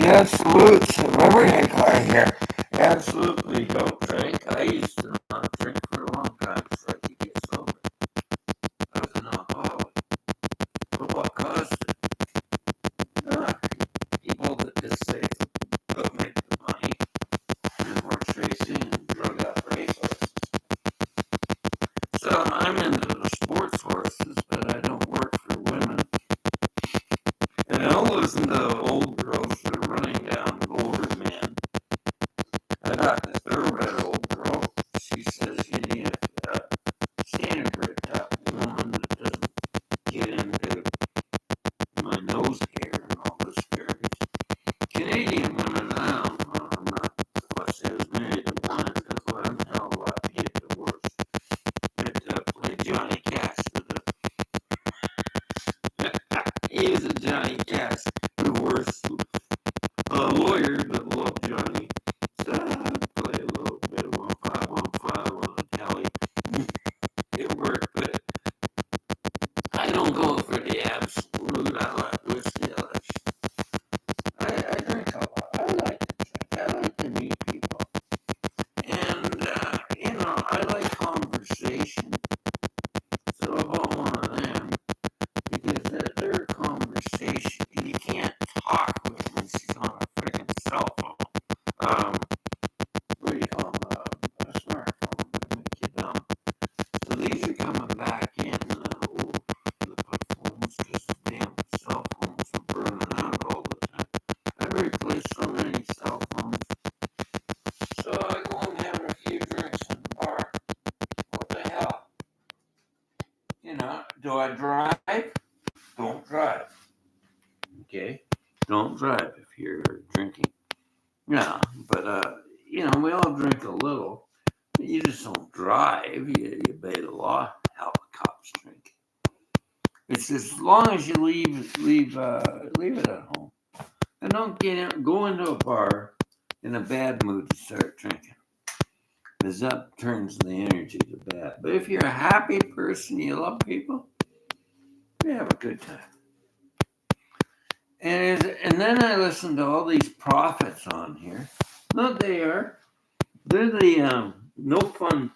absolutes of everything I hear. Absolutely don't drink. I used to not drink for a long time so I could get sober. I was an alcoholic. But what caused it? Ah, people that just say they'll make the money and horse racing and drug up racehorses. So I'm into the sports horses, but I don't work for women. And I'll listen to old girls that are running down older men. I got this thoroughbred old girl. She says you need a standard type woman that doesn't get into my nose hair and all this garbage. Canadian women, I don't know. I'm not fussy. I was married to one. It took one hell of a lot to get divorced. It played Johnny Cash with he was a Johnny Cash divorce lawyer that loved Johnny. So I play a little bit of 1515 on the telly. It worked, but I don't go for the absolute. I like whiskey. I drink a lot. I like to drink. I like to meet people. And, I like conversation. So about one of them, because their conversation, you can't talk with when she's on a freaking cell phone. What do you call them? A smartphone. They make you dumb. So these are coming back in the phones because the damn cell phones are burning out all the time. I've replaced so many cell phones. So I go and have a few drinks in the bar. What the hell? Do I drive? Don't drive. Okay? Don't drive if you're drinking. Yeah, but we all drink a little. You just don't drive. You obey the law. Hell, the cops drink. It's as long as you leave it at home, and don't go into a bar in a bad mood to start drinking, because that turns the energy to bad. But if you're a happy person, you love people, you have a good time. And then I listen to all these prophets on here. No, they're the no fun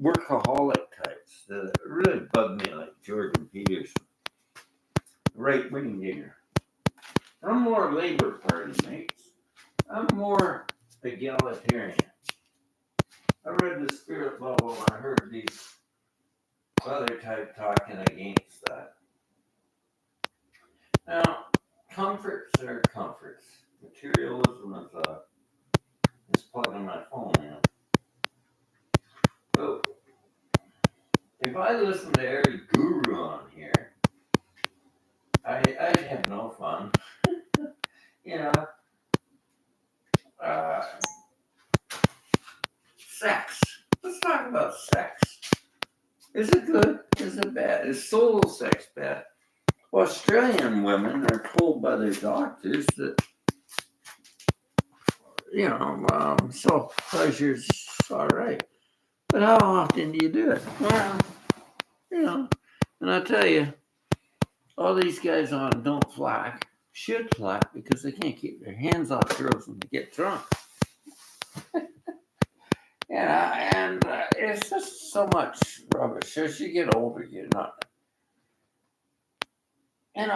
workaholic types that really bug me, like Jordan Peterson, right wing dinger. I'm more Labor Party, mates. I'm more egalitarian. I read the Spirit Bubble and I heard these other type talking against that. Now, comforts are comforts. Materialism is plugging my phone in. So, if I listen to every guru on here, I'd have no fun. Sex. Let's talk about sex. Is it good? Is it bad? Is solo sex bad? Well, Australian women are told by their doctors that, self pleasure's all right. But how often do you do it? Well, and I tell you, all these guys on Don't Flack should flack because they can't keep their hands off girls when they get drunk. And it's just so much rubbish. As you get older, you're not.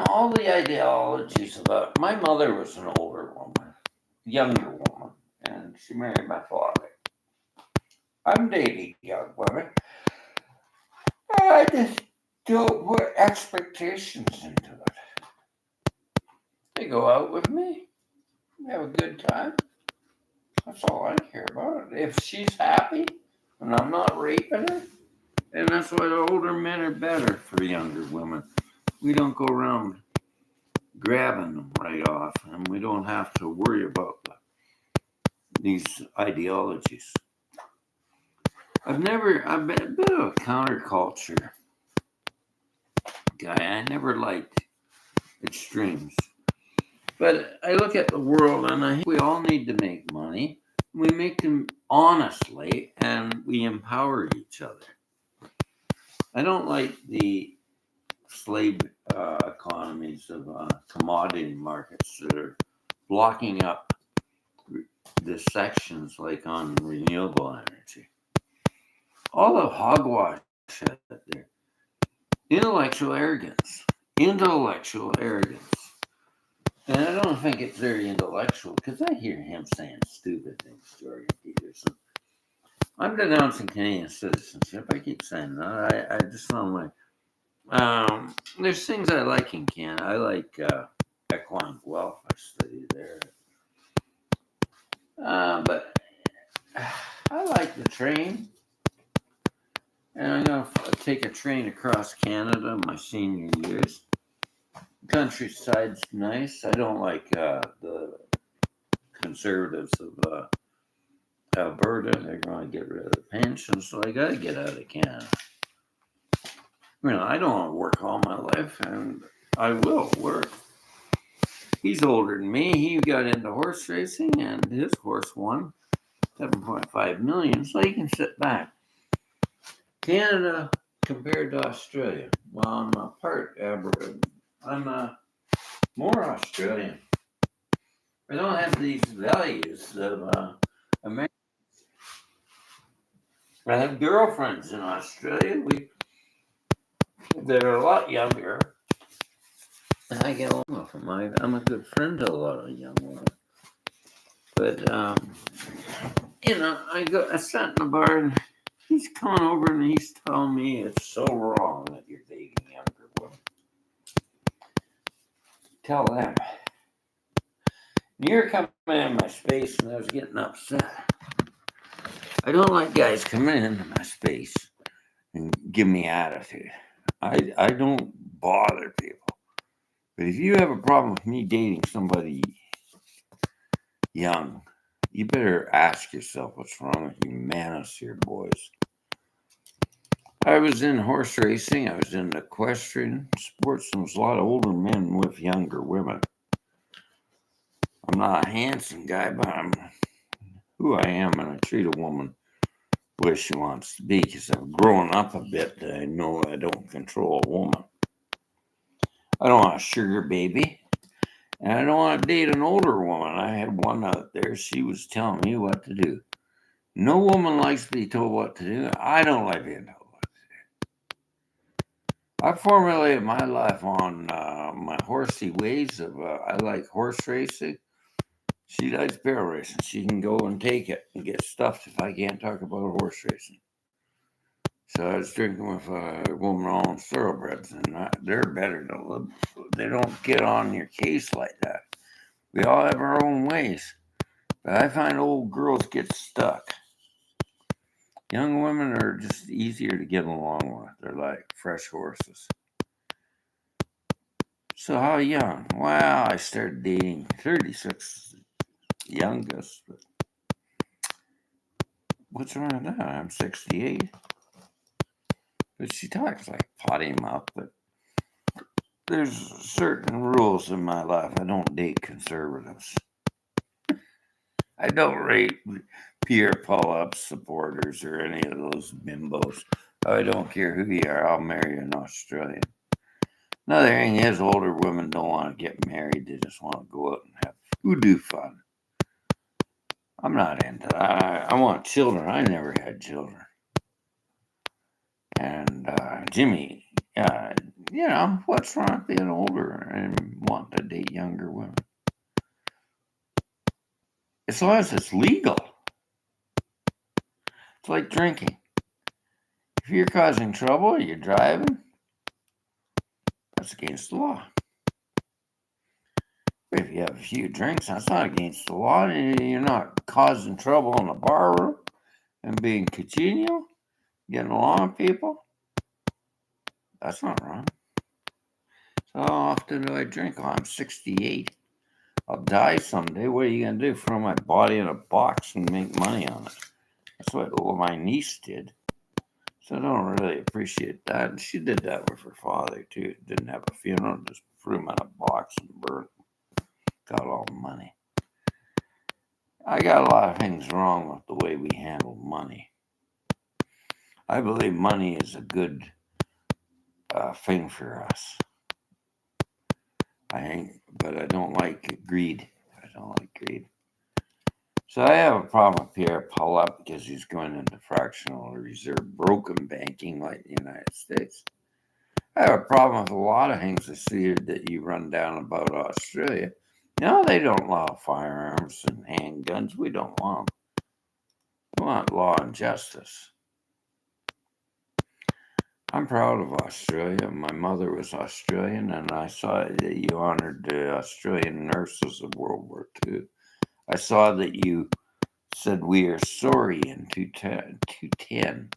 All the ideologies about. My mother was an older woman, younger woman, and she married my father. I'm dating young women. I just don't put expectations into it. They go out with me, have a good time. That's all I care about. If she's happy and I'm not raping her, and that's why the older men are better for younger women. We don't go around grabbing them right off, and we don't have to worry about these ideologies. I've been a bit of a counterculture guy. I never liked extremes. But I look at the world and I think we all need to make money. We make them honestly and we empower each other. I don't like the slave economies of commodity markets that are blocking up the sections like on renewable energy. All the hogwash out there. Intellectual arrogance. And I don't think it's very intellectual because I hear him saying stupid things, Jordan Peterson. I'm denouncing Canadian citizenship. I keep saying that. I just sound like there's things I like in Canada. I like equine wealth. I study there. But I like the train. And I'm going to take a train across Canada my senior years. Countryside's nice. I don't like the conservatives of Alberta. They're going to get rid of the pension, so I got to get out of Canada. I don't want to work all my life, and I will work. He's older than me. He got into horse racing, and his horse won $7.5 million, so he can sit back. Canada compared to Australia. Well, I'm a part Aboriginal. I'm more Australian. I don't have these values of America. I have girlfriends in Australia. They're a lot younger, and I get along with them. I'm a good friend to a lot of young women. But I sat in the bar, and he's coming over, and he's telling me it's so wrong that you're dating younger women. Tell them. And you're coming in my space, and I was getting upset. I don't like guys coming into my space and give me attitude. I don't bother people. But if you have a problem with me dating somebody young, you better ask yourself what's wrong with you manosphere boys. I was in horse racing. I was in equestrian sports. And there was a lot of older men with younger women. I'm not a handsome guy, but I'm who I am, and I treat a woman the way she wants to be because I've grown up a bit. I know I don't control a woman. I don't want a sugar baby, and I don't want to date an older woman. I had one out there. She was telling me what to do. No woman likes to be told what to do. I don't like being told what to do. I formulated my life on my horsey ways of I like horse racing. She likes barrel racing. She can go and take it and get stuffed if I can't talk about horse racing. So I was drinking with a woman on thoroughbreds, and they're better to live. They don't get on your case like that. We all have our own ways. But I find old girls get stuck. Young women are just easier to get along with. They're like fresh horses. So how young? Well, I started dating 36, youngest. But what's wrong with that? I'm 68. But she talks like potty mouth. But there's certain rules in my life. I don't date conservatives. I don't rate Pierre Pull-Up supporters or any of those bimbos. I don't care who you are. I'll marry an Australian. Another thing is, older women don't want to get married. They just want to go out and have voodoo fun. I'm not into that. I want children. I never had children. And Jimmy, what's wrong with being older and wanting to date younger women? As long as it's legal. It's like drinking. If you're causing trouble, you're driving, that's against the law. If you have a few drinks, that's not against the law. You're not causing trouble in the bar room and being congenial, getting along with people. That's not wrong. So how often do I drink? Oh, I'm 68. I'll die someday. What are you going to do? Throw my body in a box and make money on it? That's what my niece did. So I don't really appreciate that. And she did that with her father, too. Didn't have a funeral, just threw him in a box and burned him. Got all the money. I got a lot of things wrong with the way we handle money. I believe money is a good thing for us. But I don't like greed. I don't like greed. So I have a problem with Pierre Paulette because he's going into fractional reserve broken banking like the United States. I have a problem with a lot of things I see that you run down about Australia. No, they don't allow firearms and handguns. We don't want them. We want law and justice. I'm proud of Australia. My mother was Australian, and I saw that you honored the Australian nurses of World War II. I saw that you said we are sorry in 210.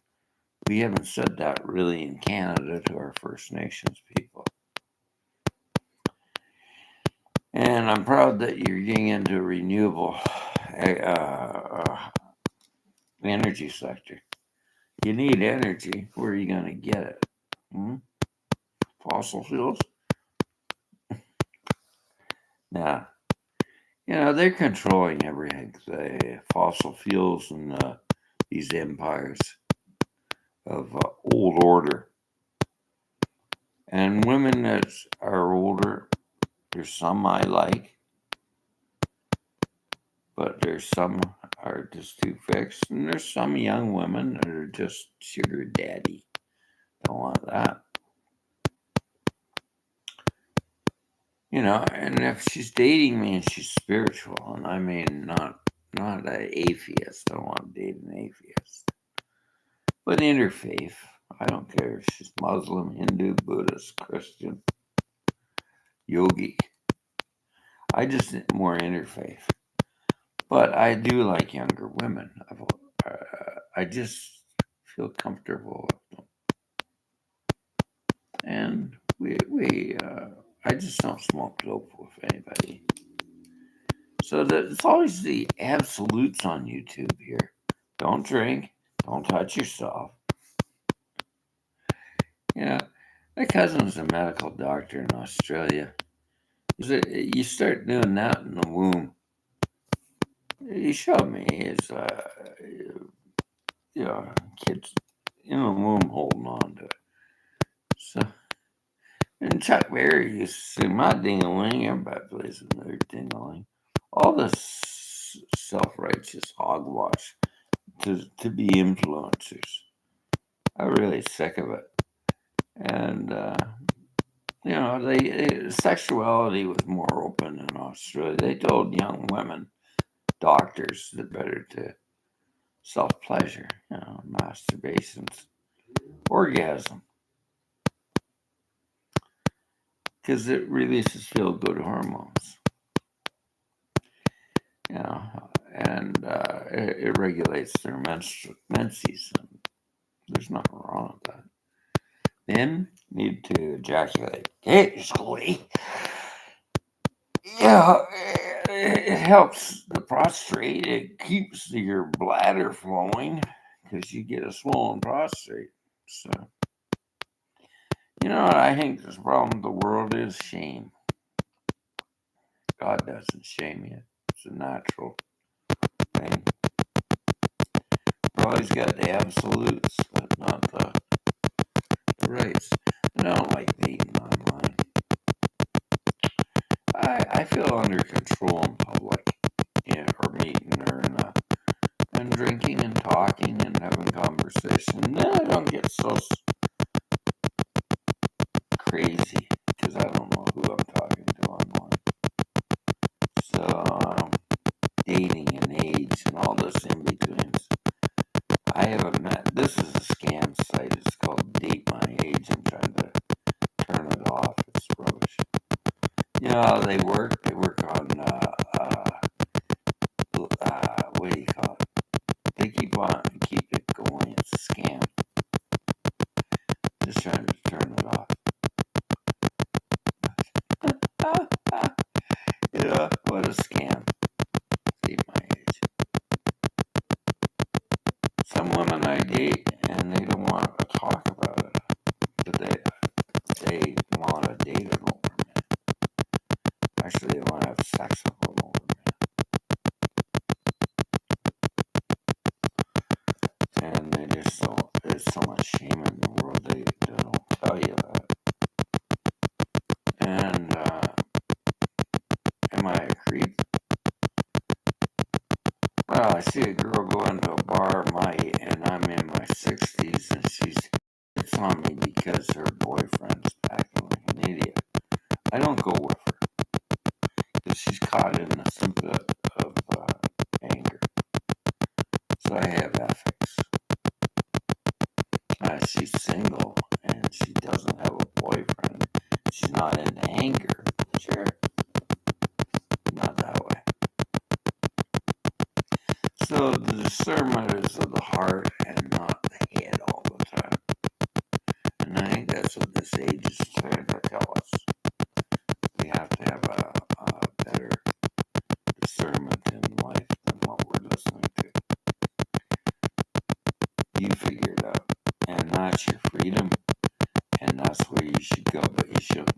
We haven't said that really in Canada to our First Nations people. And I'm proud that you're getting into renewable energy sector. You need energy. Where are you going to get it? Fossil fuels? Nah. They're controlling everything. The fossil fuels and these empires of old order. And women that are older, there's some I like, but there's some are just too fixed, and there's some young women that are just sugar daddy. Don't want that. And if she's dating me and she's spiritual, and I mean not an atheist, I don't want to date an atheist, but interfaith. I don't care if she's Muslim, Hindu, Buddhist, Christian, yogi. I just need more interfaith. But I do like younger women. I just feel comfortable with them. And I just don't smoke dope with anybody. So it's always the absolutes on YouTube here. Don't drink. Don't touch yourself. My cousin's a medical doctor in Australia. You start doing that in the womb. He showed me his kids in the womb holding on to it. So, and Chuck Berry used to say, my ding-a-ling, everybody plays with their ding-a-ling. All this self-righteous hogwash to be influencers. I'm really sick of it. And, sexuality was more open in Australia. They told young women, doctors, that better to self-pleasure, masturbations, orgasm. Because it releases feel-good hormones. And it regulates their menses. And there's nothing wrong with that. Men need to ejaculate occasionally. It helps the prostate. It keeps your bladder flowing because you get a swollen prostate. So, what I think the problem with the world is shame. God doesn't shame you. It's a natural thing. We've always got the absolutes, but not the rights. I don't like dating online. I feel under control in public, or meeting her and drinking and talking and having conversation. Then I don't get so crazy because I don't know who I'm talking to online. So dating and age and all this in betweens. I haven't met. This is a scam site. It's called Date My Age. I'm trying to turn it off. It's rubbish. You know how they work? They work on what do you call it? They keep it going. It's a scam. Just trying to turn it off. What a scam. Date My Age. Some women I date and they don't want to talk about it, but they want to date an older man. Actually, they want to have sex with an older man. And there's so much shame in the world, they don't tell you that. And am I a creep? Well, I see a girl go into a bar, and I'm in my 60s, and she hits on me because her boyfriend's acting like an idiot. I don't go with her because she's caught in the soup of anger. So I have ethics. She's single and she doesn't have a boyfriend. She's not in anger. Sure. Not that way. So the discernment is of the heart and not the head all the time. And I think that's what this age is trying to tell us. We have to have a better discernment in life than what we're listening to. You figure it out. And that's your freedom. And that's where you should go. But you should